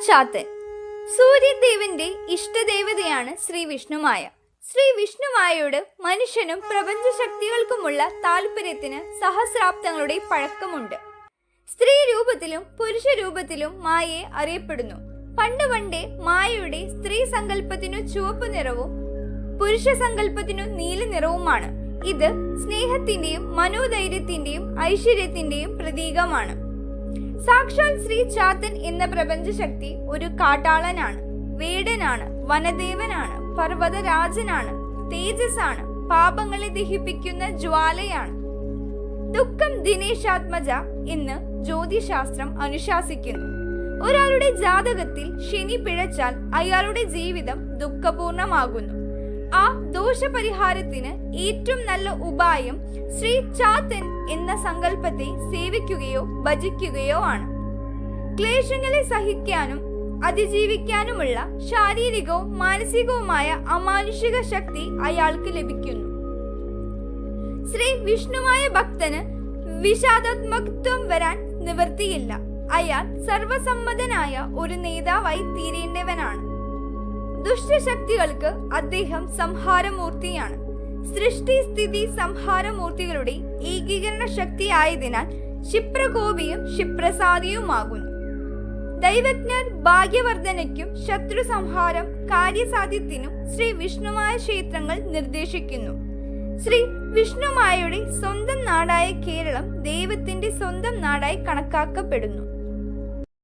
ചാത്തൻ. സൂര്യദേവന്റെ ഇഷ്ടദേവതയാണ് ശ്രീ വിഷ്ണുമായ. ശ്രീ വിഷ്ണുമായയോട് മനുഷ്യനും പ്രപഞ്ച ശക്തികൾക്കുമുള്ള താല്പര്യത്തിന് സഹസ്രാബ്ദങ്ങളുടെ പഴക്കമുണ്ട്. സ്ത്രീ രൂപത്തിലും പുരുഷ രൂപത്തിലും മായയെ അറിയപ്പെടുന്നു. പണ്ടേ മായയുടെ സ്ത്രീ സങ്കല്പത്തിനു ചുവപ്പ് നിറവും പുരുഷ സങ്കല്പത്തിനു നീല നിറവുമാണ്. ഇത് സ്നേഹത്തിന്റെയും മനോധൈര്യത്തിന്റെയും ഐശ്വര്യത്തിന്റെയും പ്രതീകമാണ്. സാക്ഷാൽ ശ്രീ ചാത്തൻ എന്ന പ്രപഞ്ചശക്തി ഒരു കാട്ടാളനാണ്, വേടനാണ്, വനദേവനാണ്, പർവ്വതരാജനാണ്, തേജസ്സാണ്, പാപങ്ങളെ ദഹിപ്പിക്കുന്ന ജ്വാലയാണ്. ദുഃഖം ദിനേശാത്മജ എന്ന് ജ്യോതിശാസ്ത്രം അനുശാസിക്കുന്നു. ഒരാളുടെ ജാതകത്തിൽ ശനി പിഴച്ചാൽ അയാളുടെ ജീവിതം ദുഃഖപൂർണമാകുന്നു. ആ ദോഷപരിഹാരത്തിന് ഏറ്റവും നല്ല ഉപായം ശ്രീ ചാത്തൻ എന്ന സങ്കല്പത്തെ സേവിക്കുകയോ ഭജിക്കുകയോ ആണ്. ക്ലേശങ്ങളെ സഹിക്കാനും അതിജീവിക്കാനുമുള്ള ശാരീരികവും മാനസികവുമായ അമാനുഷിക ശക്തി അയാൾക്ക് ലഭിക്കുന്നു. ശ്രീ വിഷ്ണുമായ ഭക്തന് വിഷാദാത്മകത്വം വരാൻ നിവൃത്തിയില്ല. അയാൾ സർവസമ്മതനായ ഒരു നേതാവായി തീരേണ്ടവനാണ്. ദുഷ്ടശക്തികൾക്ക് അദ്ദേഹം സംഹാരമൂർത്തിയാണ്. സൃഷ്ടി സ്ഥിതി സംഹാരമൂർത്തികളുടെ ഏകീകരണ ശക്തി ആയതിനാൽ ക്ഷിപ്രകോപിയും ക്ഷിപ്രസാദിയുമാകുന്നു. ദൈവജ്ഞർ ഭാഗ്യവർദ്ധനയ്ക്കും ശത്രു സംഹാരം കാര്യസാധ്യത്തിനും ശ്രീ വിഷ്ണുമായ ക്ഷേത്രങ്ങൾ നിർദ്ദേശിക്കുന്നു. ശ്രീ വിഷ്ണുമായയുടെ സ്വന്തം നാടായ കേരളം ദൈവത്തിന്റെ സ്വന്തം നാടായി കണക്കാക്കപ്പെടുന്നു.